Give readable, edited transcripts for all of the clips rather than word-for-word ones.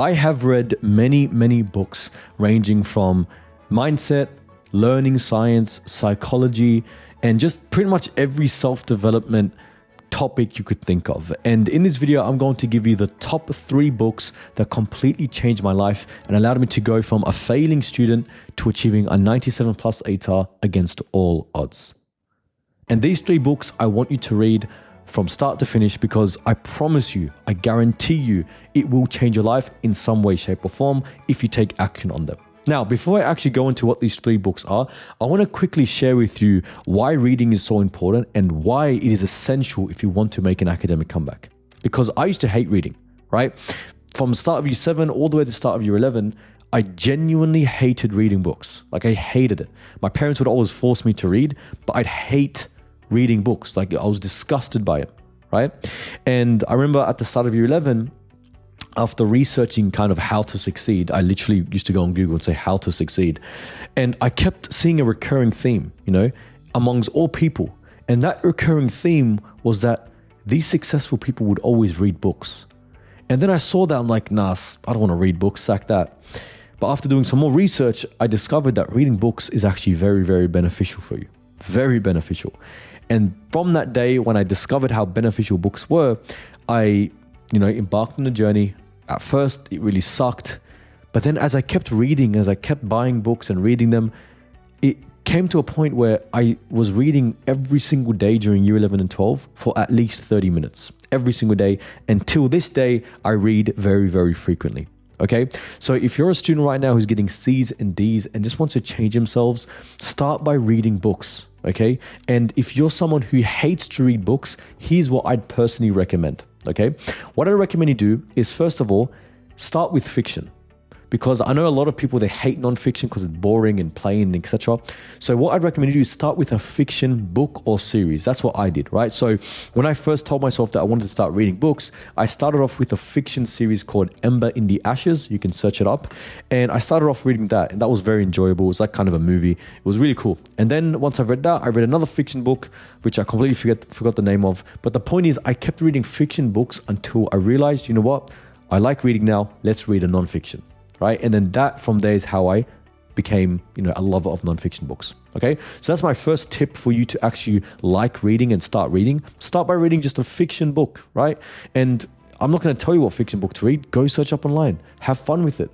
I have read many books ranging from mindset, learning science, psychology, and just pretty much every self-development topic you could think of. And in this video, I'm going to give you the top 3 books that completely changed my life and allowed me to go from a failing student to achieving a 97 plus ATAR against all odds. And these 3 books I want you to read from start to finish, because I promise you, I guarantee you, it will change your life in some way, shape, or form if you take action on them. Now, before I actually go into what these 3 books are, I want to quickly share with you why reading is so important and why it is essential if you want to make an academic comeback. Because I used to hate reading, right? From the start of year 7 all the way to the start of year 11, I genuinely hated reading books. Like, I hated it. My parents would always force me to read, but I'd hate reading books. Like, I was disgusted by it, right? And I remember at the start of year 11, after researching kind of how to succeed, I literally used to go on Google and say how to succeed. And I kept seeing a recurring theme, amongst all people. And that recurring theme was that these successful people would always read books. And then I saw that, I'm like, nah, I don't want to read books, sack that. But after doing some more research, I discovered that reading books is actually very, very beneficial for you. Very beneficial. And from that day, when I discovered how beneficial books were, I, embarked on the journey. At first, it really sucked. But then as I kept reading, as I kept buying books and reading them, it came to a point where I was reading every single day during year 11 and 12 for at least 30 minutes. Every single day. Until this day, I read very, very frequently. Okay, so if you're a student right now who's getting C's and D's and just wants to change themselves, start by reading books. Okay, and if you're someone who hates to read books, here's what I'd personally recommend. Okay, what I recommend you do is, first of all, start with fiction. Because I know a lot of people, they hate nonfiction because it's boring and plain, etc. So what I'd recommend you do is start with a fiction book or series. That's what I did, right? So when I first told myself that I wanted to start reading books, I started off with a fiction series called Ember in the Ashes. You can search it up. And I started off reading that, and that was very enjoyable. It was like kind of a movie. It was really cool. And then once I read that, I read another fiction book, which I completely forgot the name of. But the point is, I kept reading fiction books until I realized, you know what? I like reading now. Let's read a nonfiction. Right? And then that from there is how I became, a lover of nonfiction books. Okay. So that's my first tip for you to actually like reading and start reading. Start by reading just a fiction book, right? And I'm not going to tell you what fiction book to read. Go search up online. Have fun with it.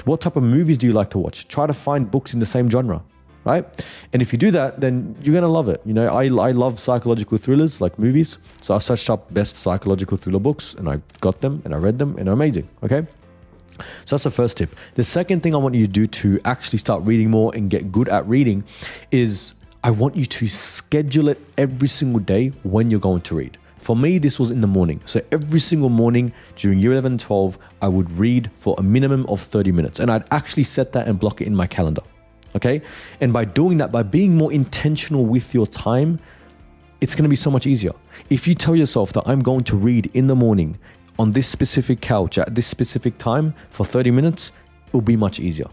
What type of movies do you like to watch? Try to find books in the same genre, right? And if you do that, then you're going to love it. I love psychological thrillers, like movies. So I searched up best psychological thriller books and I got them and I read them and they're amazing. Okay. So that's the first tip. The second thing I want you to do to actually start reading more and get good at reading is I want you to schedule it every single day when you're going to read. For me, this was in the morning. So every single morning during year 11 and 12, I would read for a minimum of 30 minutes. And I'd actually set that and block it in my calendar. Okay. And by doing that, by being more intentional with your time, it's going to be so much easier. If you tell yourself that I'm going to read in the morning on this specific couch at this specific time for 30 minutes, it'll be much easier,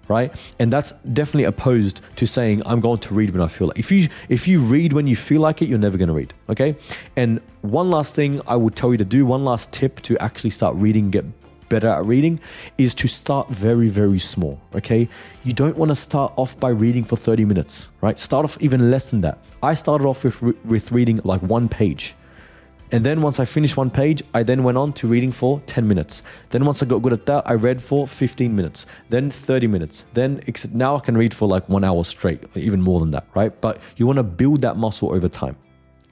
right? And that's definitely opposed to saying I'm going to read when I feel like. If you read when you feel like it, you're never going to read, okay? And one last thing I would tell you to do, one last tip to actually start reading, get better at reading, is to start very, very small, okay? You don't want to start off by reading for 30 minutes, right? Start off even less than that. I started off with reading like 1 page. And then once I finished 1 page, I then went on to reading for 10 minutes. Then once I got good at that, I read for 15 minutes, then 30 minutes. Then now I can read for like 1 hour straight, even more than that, right? But you want to build that muscle over time,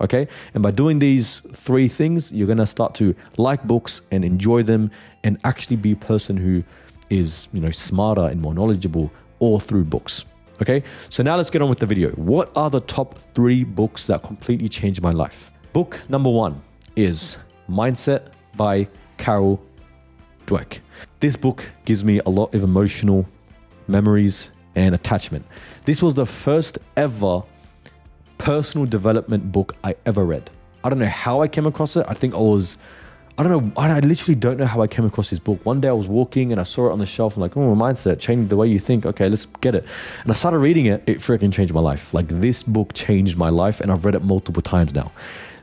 okay? And by doing these 3 things, you're going to start to like books and enjoy them and actually be a person who is, smarter and more knowledgeable all through books, okay? So now let's get on with the video. What are the top 3 books that completely changed my life? Book number 1 is Mindset by Carol Dweck. This book gives me a lot of emotional memories and attachment. This was the first ever personal development book I ever read. I don't know how I came across it. I literally don't know how I came across this book. One day I was walking and I saw it on the shelf. I'm like, oh, mindset, changing the way you think. Okay, let's get it. And I started reading it. It freaking changed my life. Like, this book changed my life and I've read it multiple times now.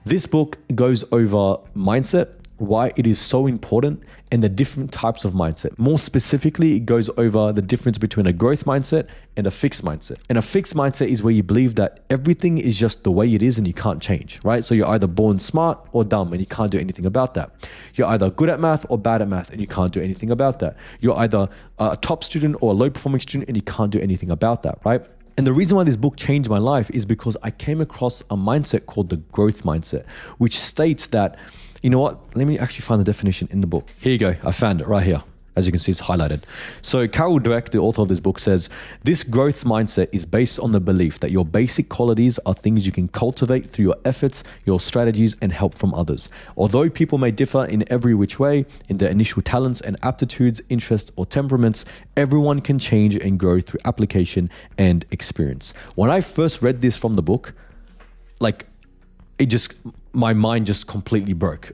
This book goes over mindset, why it is so important and the different types of mindset. More specifically, it goes over the difference between a growth mindset and a fixed mindset. And a fixed mindset is where you believe that everything is just the way it is and you can't change, right? So you're either born smart or dumb and you can't do anything about that. You're either good at math or bad at math and you can't do anything about that. You're either a top student or a low performing student and you can't do anything about that, right? And the reason why this book changed my life is because I came across a mindset called the growth mindset, which states that, you know what? Let me actually find the definition in the book. Here you go. I found it right here. As you can see, it's highlighted. So Carol Dweck, the author of this book, says, this growth mindset is based on the belief that your basic qualities are things you can cultivate through your efforts, your strategies, and help from others. Although people may differ in every which way in their initial talents and aptitudes, interests, or temperaments, everyone can change and grow through application and experience. When I first read this from the book, my mind just completely broke.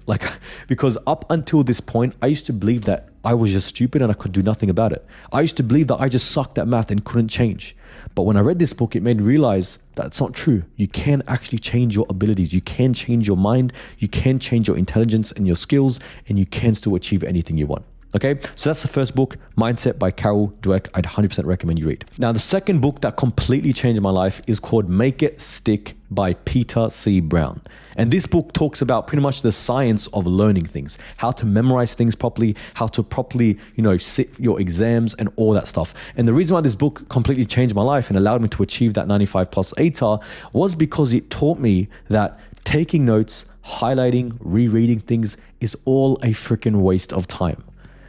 Because up until this point, I used to believe that I was just stupid and I could do nothing about it. I used to believe that I just sucked at math and couldn't change. But when I read this book, it made me realize that's not true. You can actually change your abilities. You can change your mind. You can change your intelligence and your skills, and you can still achieve anything you want. Okay, so that's the first book, Mindset by Carol Dweck. I'd 100% recommend you read. Now, the second book that completely changed my life is called Make It Stick by Peter C. Brown. And this book talks about pretty much the science of learning things, how to memorize things properly, how to properly, sit your exams and all that stuff. And the reason why this book completely changed my life and allowed me to achieve that 95 plus ATAR was because it taught me that taking notes, highlighting, rereading things is all a freaking waste of time.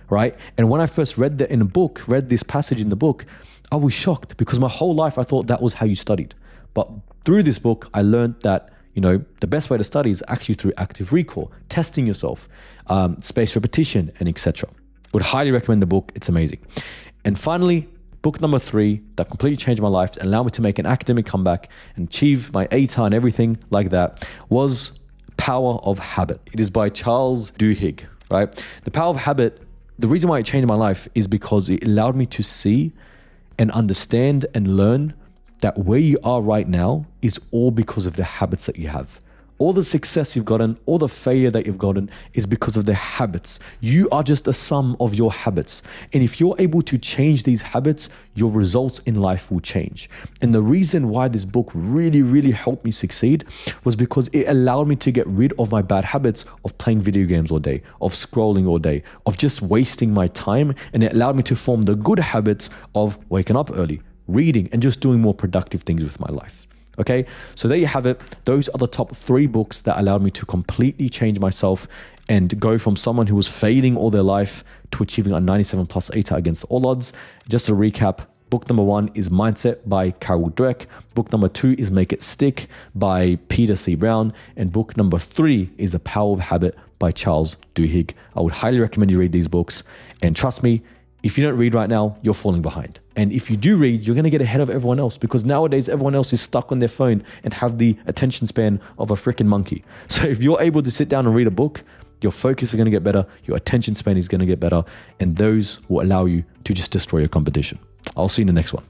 Right? And when I first read this passage in the book, I was shocked because my whole life I thought that was how you studied. But through this book, I learned that, the best way to study is actually through active recall, testing yourself, spaced repetition, and etc. Would highly recommend the book. It's amazing. And finally, book number 3 that completely changed my life and allowed me to make an academic comeback and achieve my ATAR and everything like that was Power of Habit. It is by Charles Duhigg, right? The Power of Habit, the reason why it changed my life is because it allowed me to see and understand and learn that where you are right now is all because of the habits that you have. All the success you've gotten, all the failure that you've gotten is because of the habits. You are just a sum of your habits. And if you're able to change these habits, your results in life will change. And the reason why this book really, really helped me succeed was because it allowed me to get rid of my bad habits of playing video games all day, of scrolling all day, of just wasting my time. And it allowed me to form the good habits of waking up early, reading, and just doing more productive things with my life. Okay, so there you have it. Those are the top 3 books that allowed me to completely change myself and go from someone who was failing all their life to achieving a 97 plus ATAR against all odds. Just to recap, book number 1 is Mindset by Carol Dweck. Book number 2 is Make It Stick by Peter C. Brown. And book number 3 is The Power of Habit by Charles Duhigg. I would highly recommend you read these books. And trust me, if you don't read right now, you're falling behind. And if you do read, you're going to get ahead of everyone else because nowadays everyone else is stuck on their phone and have the attention span of a freaking monkey. So if you're able to sit down and read a book, your focus is going to get better, your attention span is going to get better, and those will allow you to just destroy your competition. I'll see you in the next one.